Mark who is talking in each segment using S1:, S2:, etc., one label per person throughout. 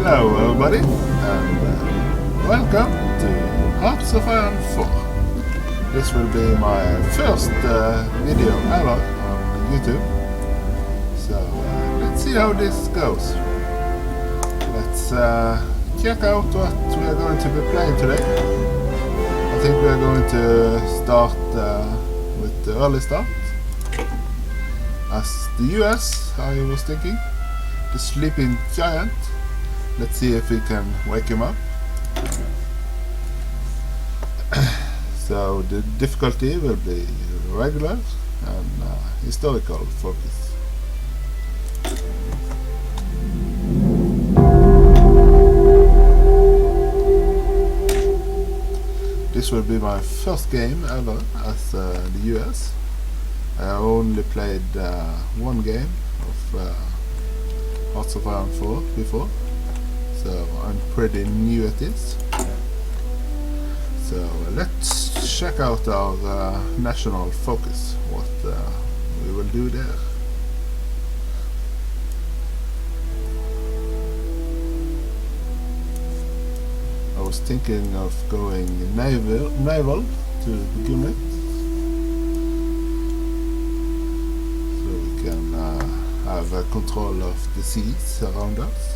S1: Hello everybody, and welcome to Hearts of Iron 4. This will be my first video ever on YouTube, so let's see how this goes. Let's check out what we are going to be playing today. I think we are going to start with the early start. As the US, I was thinking, the sleeping giant. Let's see if we can wake him up. So the difficulty will be regular and historical focus. This will be my first game ever as the US. I only played one game of Hearts of Iron 4 before, so I'm pretty new at this. So let's check out our national focus, what we will do there. I was thinking of going naval to begin with, so we can have control of the seas around us.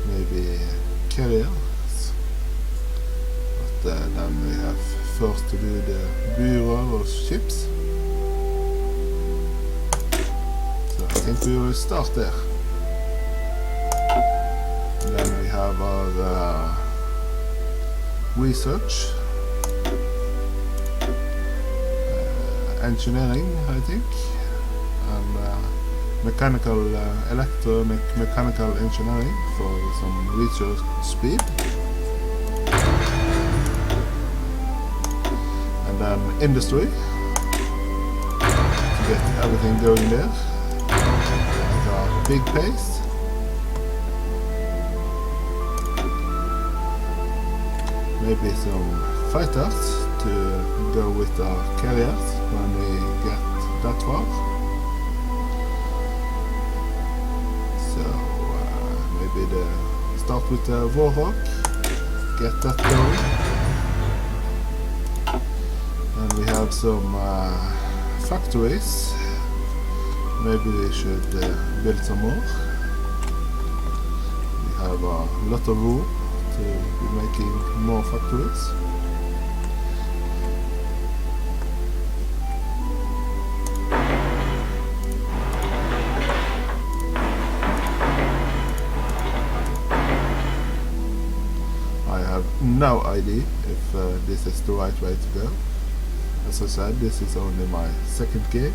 S1: Maybe carriers, but then we have first to do the bureau of ships. So I think we will start there. And then we have our research, engineering, I think, and mechanical, mechanical engineering for some research speed, and then industry to get everything going there at a big pace. Maybe some fighters to go with our carriers when we get that far. Maybe start with the Warhawk, get that going. And we have some factories. Maybe we should build some more. We have a lot of room to be making more factories. No idea if this is the right way to go. As I said, this is only my second game.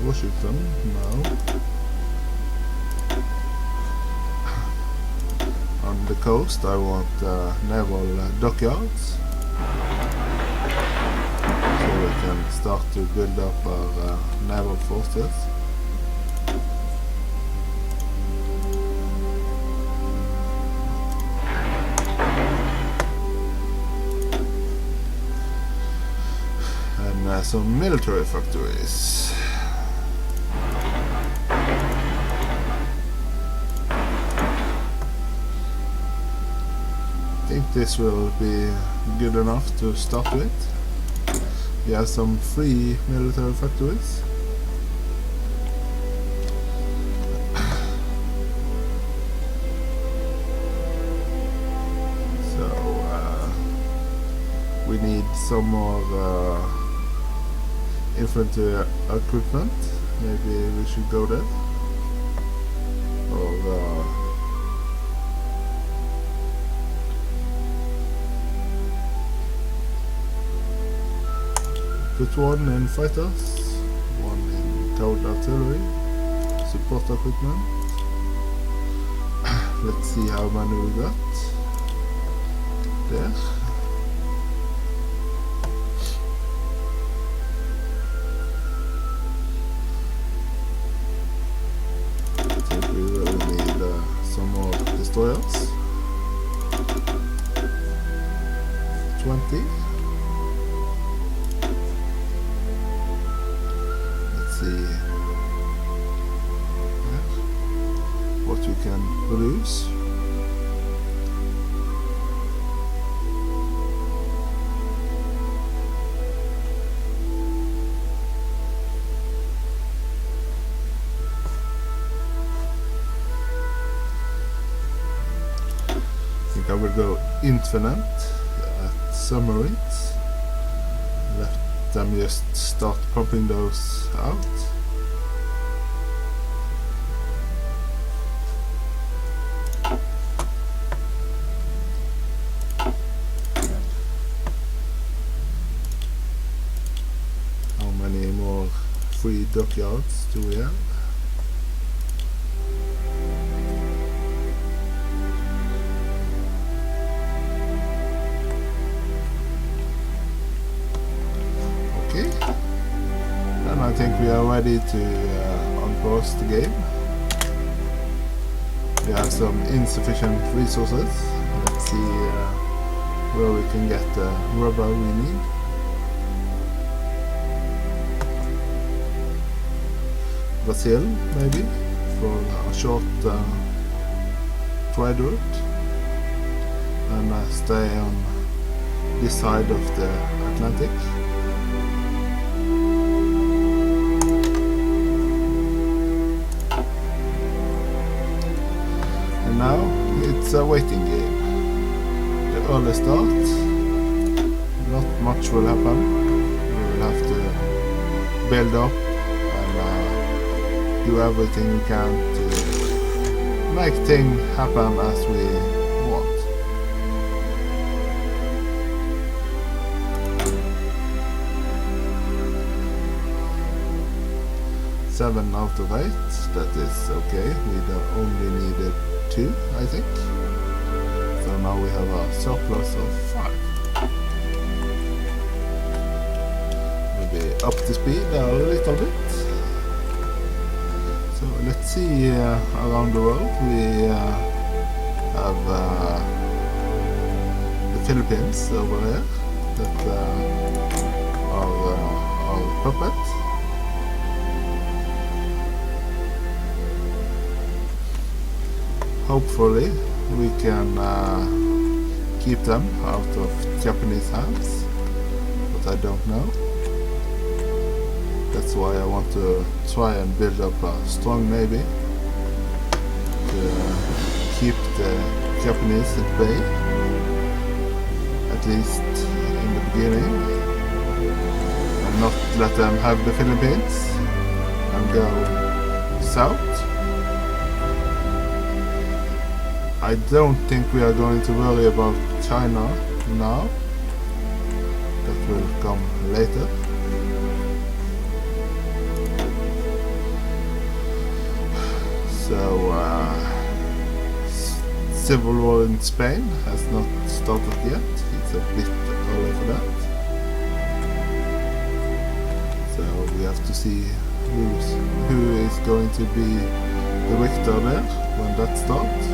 S1: Washington, no. On the coast I want naval dockyards, so we can start to build up our naval forces. And some military factories. I think this will be good enough to start with. We have some free military factories. So we need some more infantry equipment. Maybe we should go there. Or put one in fighters, one in cold artillery, support equipment. Let's see how many we got there. I think we will need some more destroyers. 20. Let's see what we can produce. I will go infinite at submarines. Let them just start pumping those out. How many more free dockyards do we have? Then I think we are ready to unpause the game. We have some insufficient resources. Let's see where we can get the rubber we need. Brazil, maybe, for a short trade route. And stay on this side of the Atlantic. Now it's a waiting game. The early start, not much will happen. We will have to build up and do everything we can to make things happen as we want. Seven out of 8, that is okay. We only needed 2, I think. So now we have a surplus of 5. Maybe up the speed a little bit. So let's see around the world. We have the Philippines over here that are our puppets. Hopefully we can keep them out of Japanese hands, but I don't know. That's why I want to try and build up a strong navy to keep the Japanese at bay, at least in the beginning, and not let them have the Philippines and go south. I don't think we are going to worry about China now. That will come later. So, civil war in Spain has not started yet. It's a bit early for that. So we have to see who is going to be the victor there when that starts.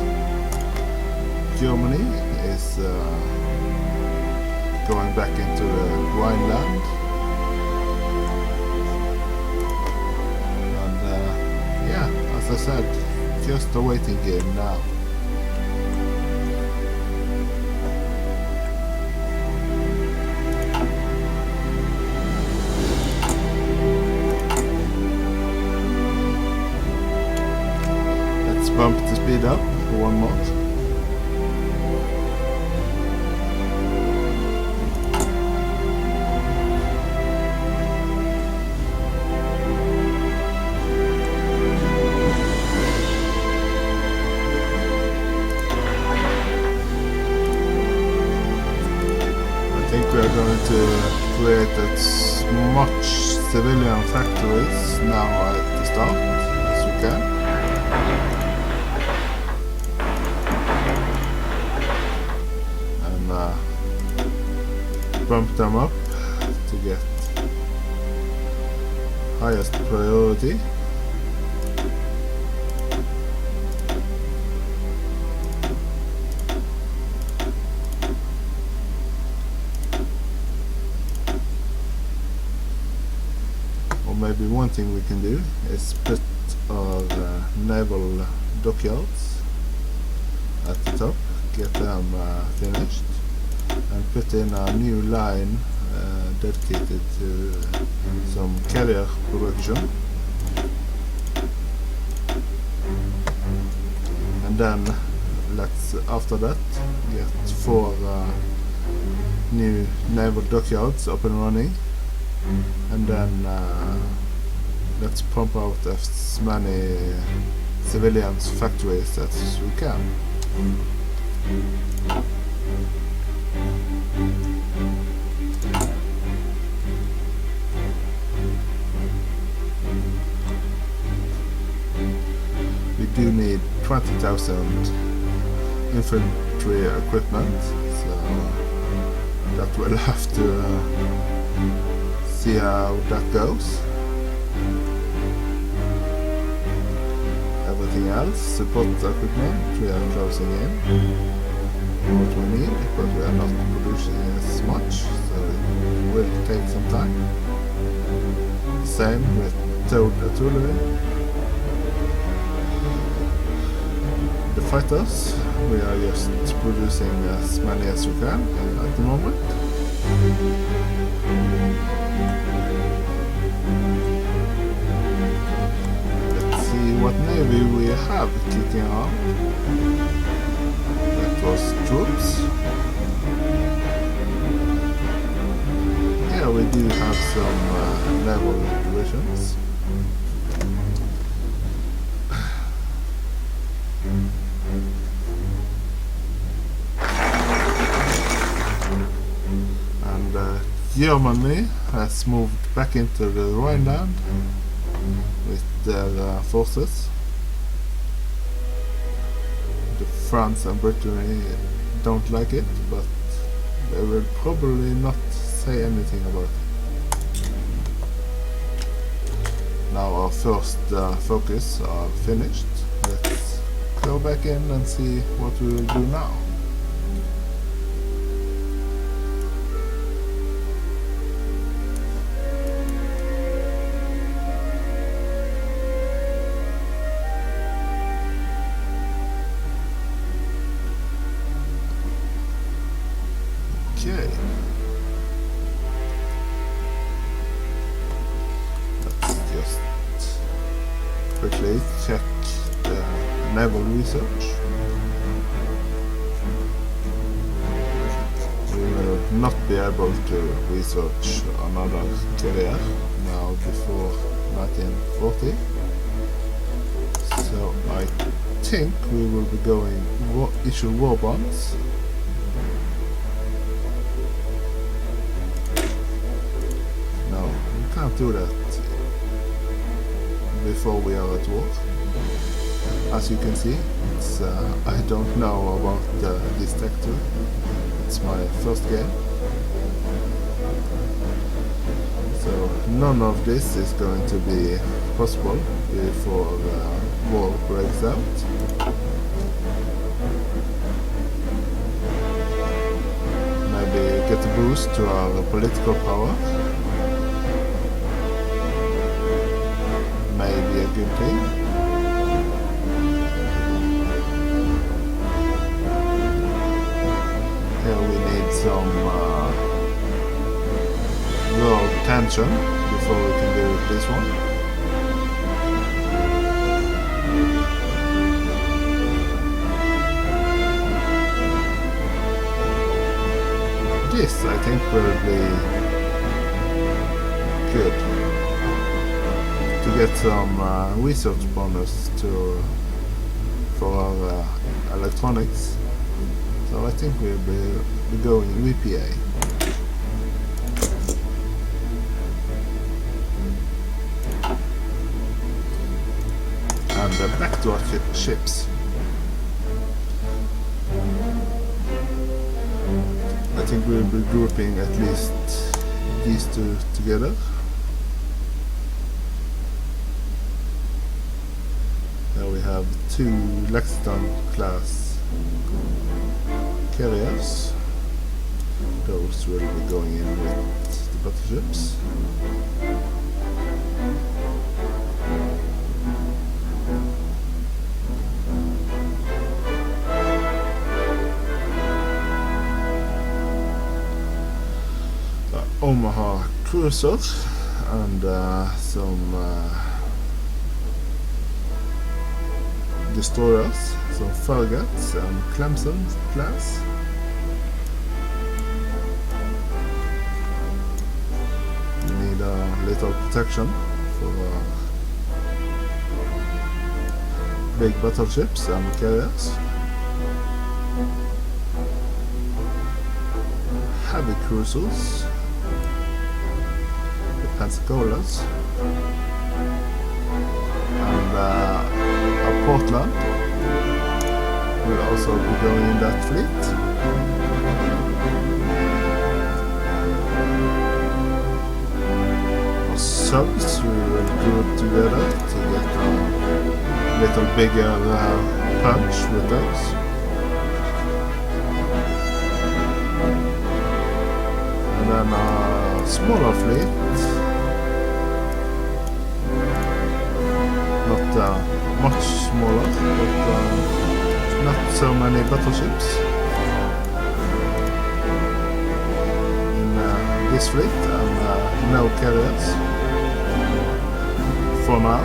S1: Germany is going back into the Rhineland, and yeah, as I said, just a waiting game now. Let's bump the speed up for one more. I think we are going to create as much civilian factories now at the start as we can. And bump them up to get highest priority. maybe one thing we can do is put our naval dockyards at the top, get them finished, and put in a new line dedicated to some carrier production. And then let's, after that, get 4 new naval dockyards up and running, and then let's pump out as many civilians factories as we can. We do need 20,000 infantry equipment, so that we'll have to see how that goes. Everything else, support equipment, we are closing in what we need, but we are not producing as much, so it will take some time. Same with towed artillery. The fighters, we are just producing as many as we can at the moment. Let's see what navy we have kicking off. That was troops. Yeah, we do have some naval divisions. Germany has moved back into the Rhineland with their forces. France and Britain don't like it, but they will probably not say anything about it. Now our first focus are finished. Let's go back in and see what we will do now. Okay. Let's just quickly check the naval research. We will not be able to research another carrier now before 1940. So I think we will be going issue war bonds. Can't do that before we are at war. As you can see, it's, I don't know about this tech tool. It's my first game. So none of this is going to be possible before war breaks out. Maybe get a boost to our political power. Maybe a good thing. Here we need some world tension before we can do this one. This I think will be good. To get some research bonus for our electronics, so I think we'll be going VPA. And back to our ships. I think we'll be grouping at least these two together. We have 2 Lexington class carriers. Those will be going in with the battleships. Omaha cruiser and some destroyers, some frigates and Clemson class. We need a little protection for big battleships and carriers. Heavy cruisers, the Pensacola's, and a Portland will also be going in that fleet. Our subs we will group together to get a little bigger punch with those. And then a smaller fleet, not much smaller, but not so many battleships in this fleet, and no carriers for now.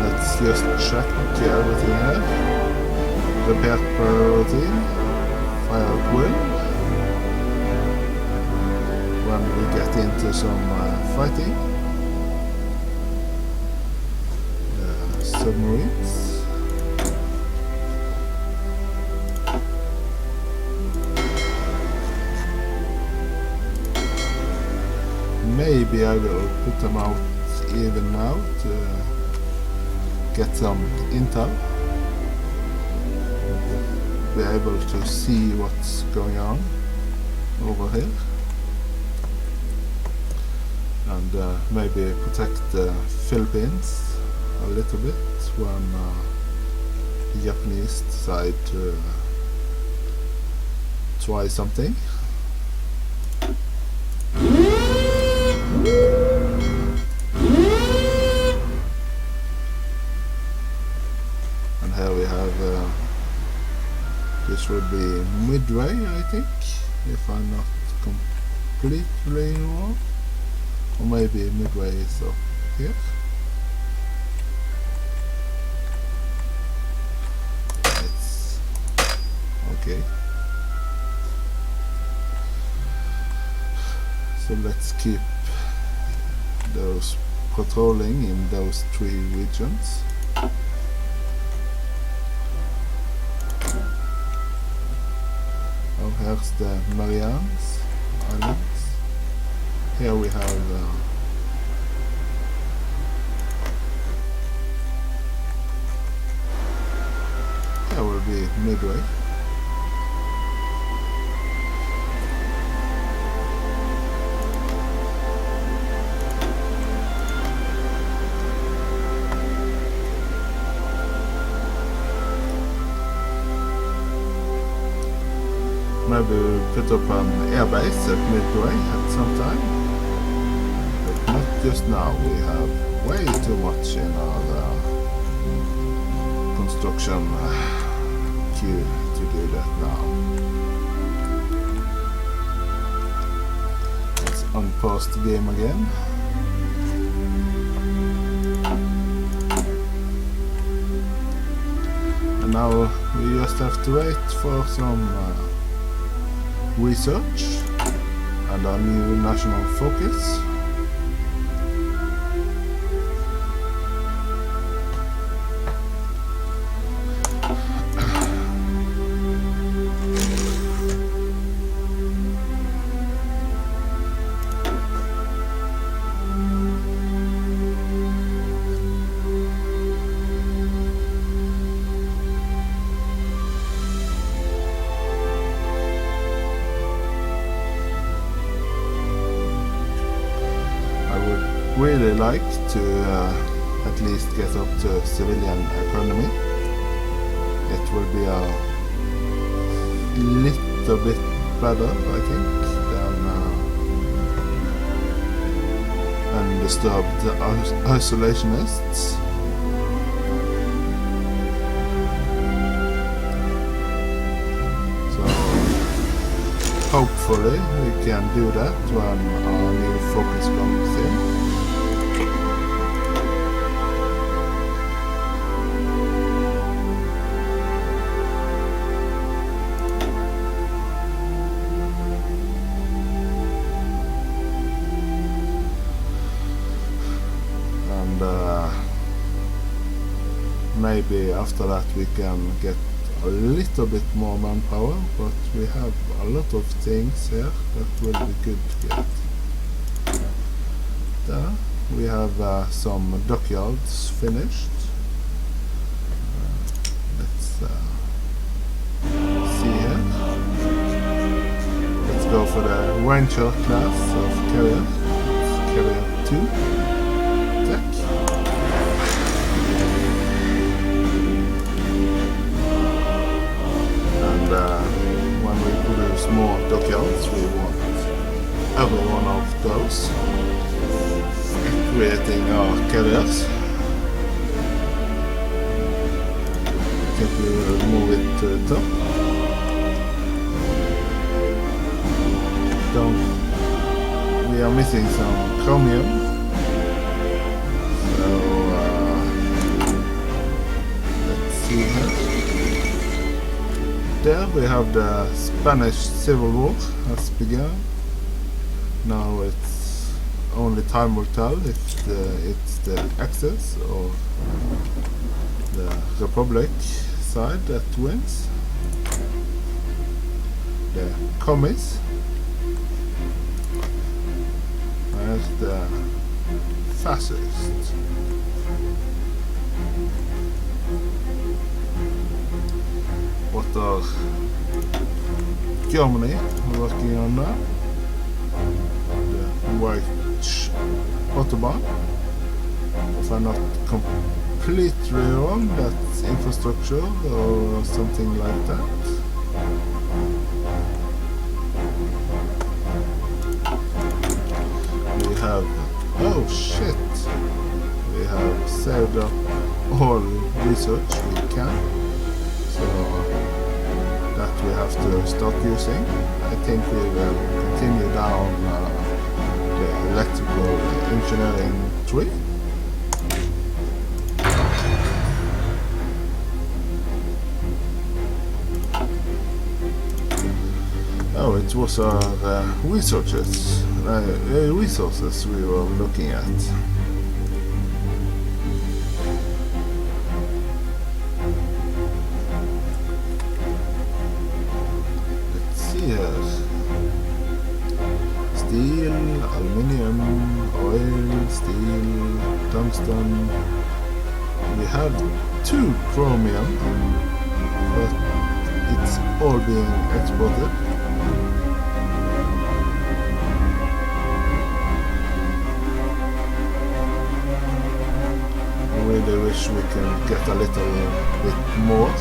S1: Let's just check everything here. Repair priority, fire at will. When we get into some fighting, submarines. Maybe I will put them out even now to get some intel, be able to see what's going on over here, and maybe protect the Philippines a little bit when the Japanese decide to try something. And here we have this would be Midway, I think, if I'm not completely wrong, or maybe Midway is up here. It's okay. So let's keep those patrolling in those 3 regions. Oh, here's the Marianas Islands. Here we have here will be Midway. Maybe we'll put up an airbase at Midway at some time, but not just now. We have way too much in our construction queue to do that now. Let's unpause the game again. And now we just have to wait for some research and a new national focus. Really like to at least get up to civilian economy. It will be a little bit better, I think, than undisturbed isolationists. So hopefully we can do that when our new focus comes in. And maybe after that we can get a little bit more manpower, but we have a lot of things here that will be good to get. There we have some dockyards finished. Let's see here. Let's go for the Ranger class of carrier. It's carrier 2 tech. When we produce more dockyards, we want every one of those, creating our carriers. I think we will move it to the top. We are missing some chromium, so let's see here. There we have the Spanish Civil War has begun. Now it's only time will tell if it's the Axis or the Republic side that wins. The commies and the fascists. What are Germany working on now? The White Autobahn. If I'm not completely wrong, that's infrastructure or something like that. We have, oh shit, we have saved up all research we can. So that we have to start using. I think we will continue down the electrical engineering tree. Oh, it was our resources we were looking at. Steel, aluminium, oil, steel, tungsten. We have 2 chromium, but it's all being exported. I really wish we can get a little bit more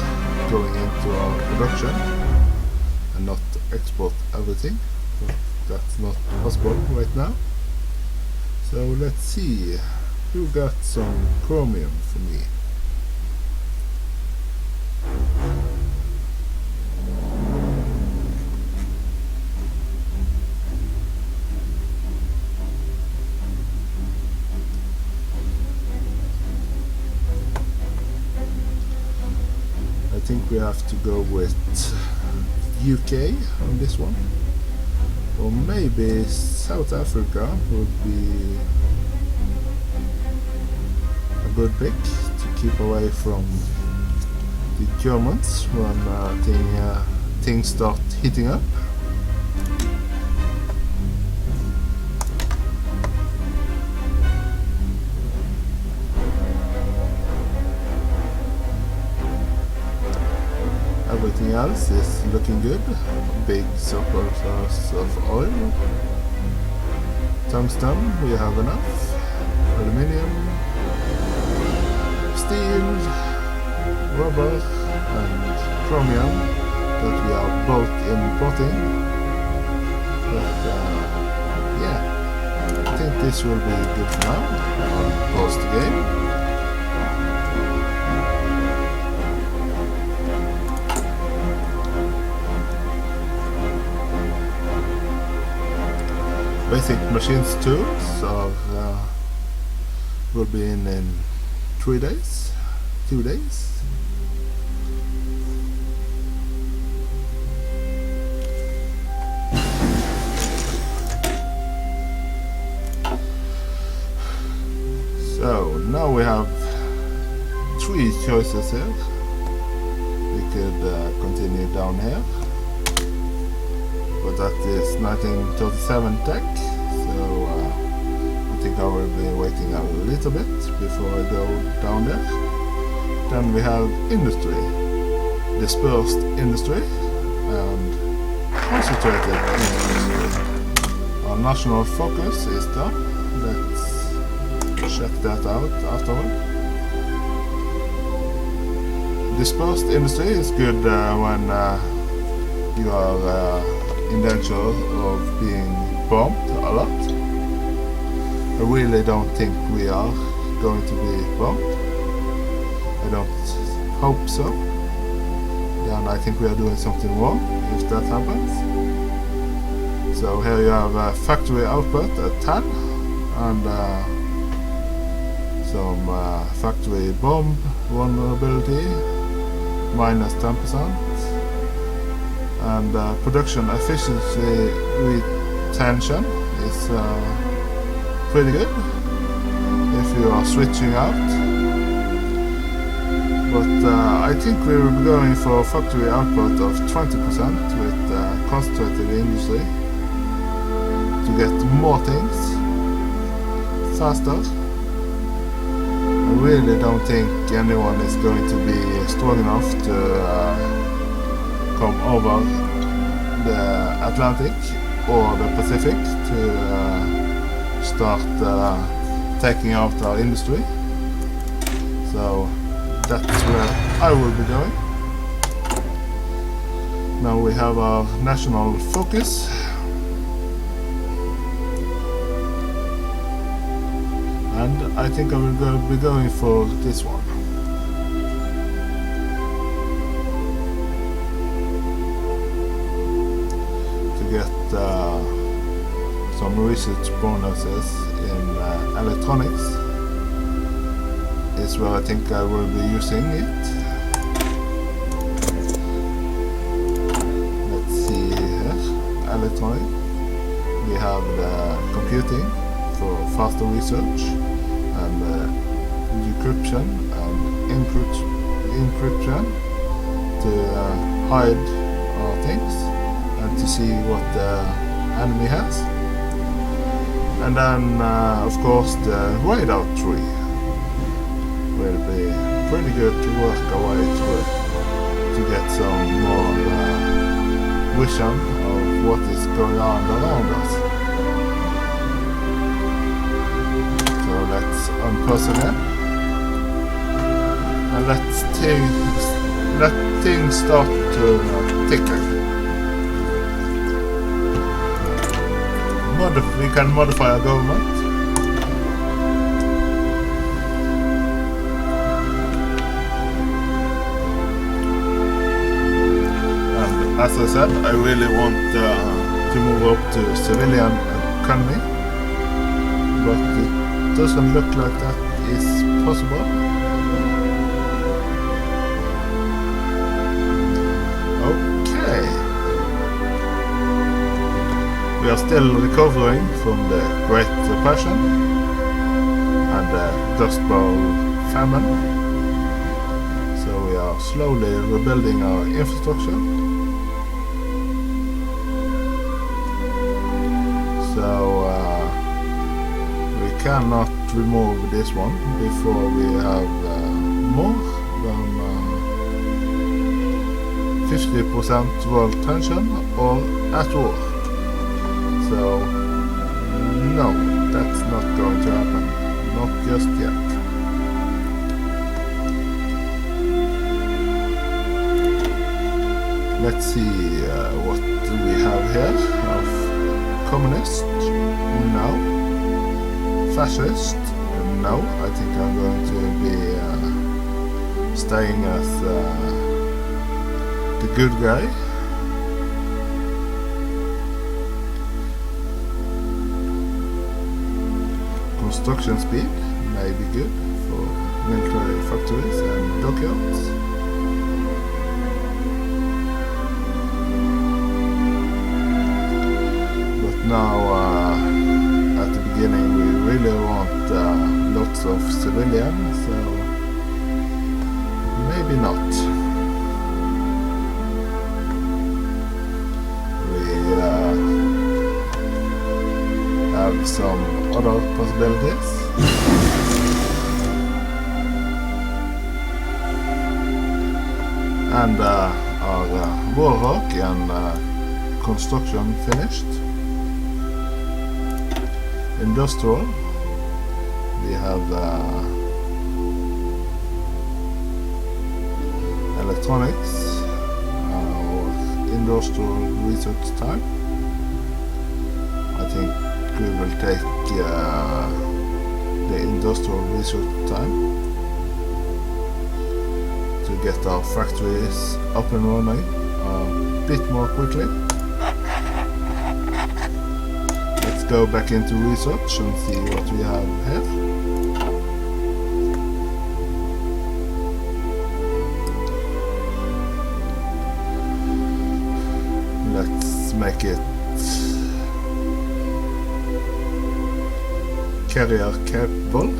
S1: going into our production and not export everything. That's not possible right now. So let's see who got some chromium for me. I think we have to go with UK on this one. Or maybe South Africa would be a good pick to keep away from the Germans when things start heating up. Everything else is looking good. Big surplus of oil. Tungsten, we have enough. Aluminium, steel, rubber and chromium that we are both importing. But yeah, I think this will be good for now. I'll pause the game. basic machines tools will be in 3 days, 2 days. So now we have 3 choices here. We could continue down here, but that is 1937 tech, so I think I will be waiting a little bit before I go down there. Then we have industry, dispersed industry and concentrated industry. Our national focus is done. Let's check that out afterward. Dispersed industry is good when you are in danger of being bombed a lot. I really don't think we are going to be bombed. I don't hope so. Then I think we are doing something wrong if that happens. So here you have factory output at 10 and some factory bomb vulnerability minus 10%, and production efficiency retention is pretty good if you are switching out. But I think we will be going for factory output of 20% with concentrated industry to get more things faster. I really don't think anyone is going to be strong enough to come over the Atlantic or the Pacific to start taking out our industry. So that's where I will be going. Now we have our national focus. And I think I will be going for this one. To get some research bonuses in electronics is where I think I will be using it. Let's see here. Electronic. We have the computing for faster research and decryption and encryption to hide our things and to see what the enemy has. And then of course the radar tree will be pretty good to work our way through to get some more vision of what is going on around us. Let's unpersonate and let things start to tick. We can modify our government. And as I said, I really want to move up to civilian economy, but it doesn't look like that is possible. Okay. We are still recovering from the Great Depression and the Dust Bowl famine. So we are slowly rebuilding our infrastructure. So we cannot remove this one before we have more than 50% world tension or at war. So no, that's not going to happen, not just yet. Let's see what we have here. Communist, no. Fascist, no. I think I'm going to be staying as the good guy. construction speed may be good for military factories and dockyards. But now, at the beginning, we really want lots of civilians, so maybe not. Have some other possibilities. And our warhawk and construction finished. Industrial, we have electronics, or industrial research time. I think we will take the industrial research time to get our factories up and running a bit more quickly. Let's go back into research and see what we have here. Let's make it carrier capable,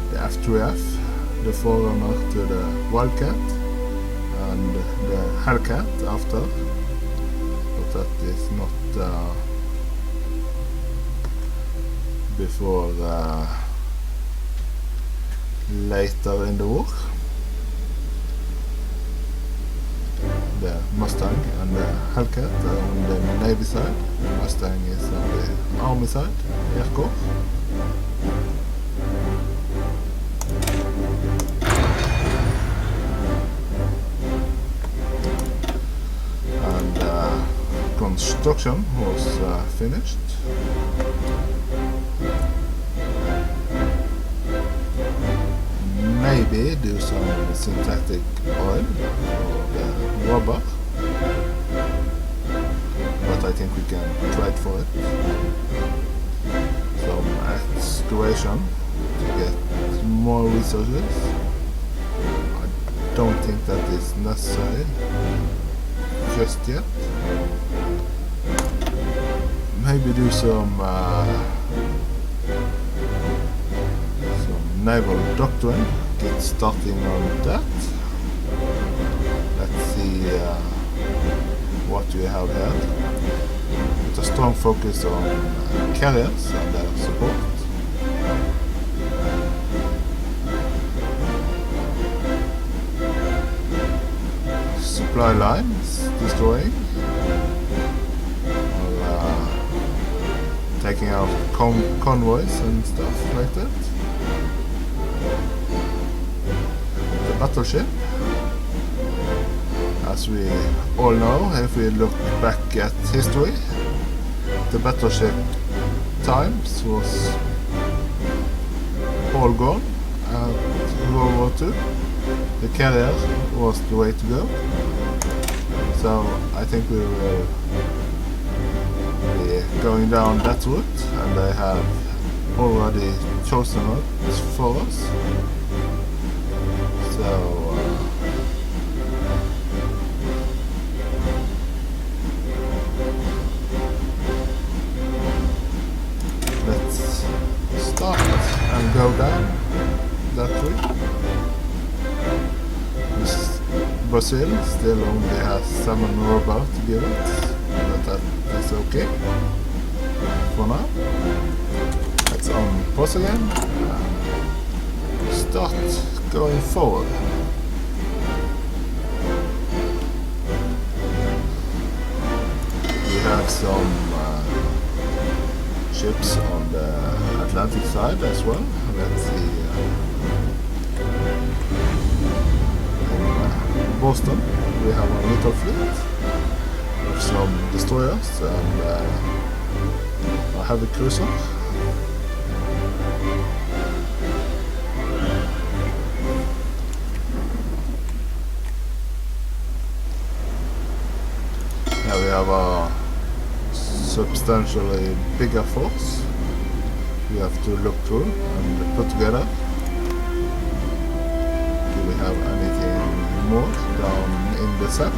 S1: the F3F, the forerunner to the Wildcat, and the Hellcat after, but that is not before later in the war. The Mustang and the Hellcat are on the Navy side, the Mustang is on the Army side, Air Corps. And construction was finished. Maybe do some synthetic oil for the rubber, but I think we can trade for it. Some excavation to get more resources. I don't think that is necessary just yet. Maybe do some naval doctrine. Get starting on that. Let's see what we have here. With a strong focus on carriers and their support. Supply lines destroying. Or taking out convoys and stuff like that. Battleship. As we all know, if we look back at history, the battleship times was all gone at World War II. The carrier was the way to go. So I think we will be going down that route, and they have already chosen it for us. So let's start and go down that way. Brazil still only has 7 rubber to give it, but that is okay for now. Let's on pause again. Start going forward. We have some ships on the Atlantic side as well. Let's see. In Boston we have a little fleet of some destroyers and a heavy cruiser. We have a substantially bigger force we have to look through and put together. Do we have anything more down in the set?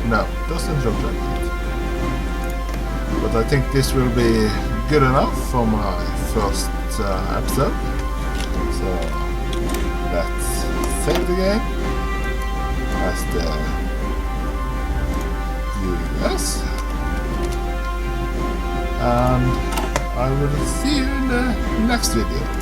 S1: No, doesn't look like it. But I think this will be good enough for my first episode. So let's save the game as the US, and I will see you in the next video.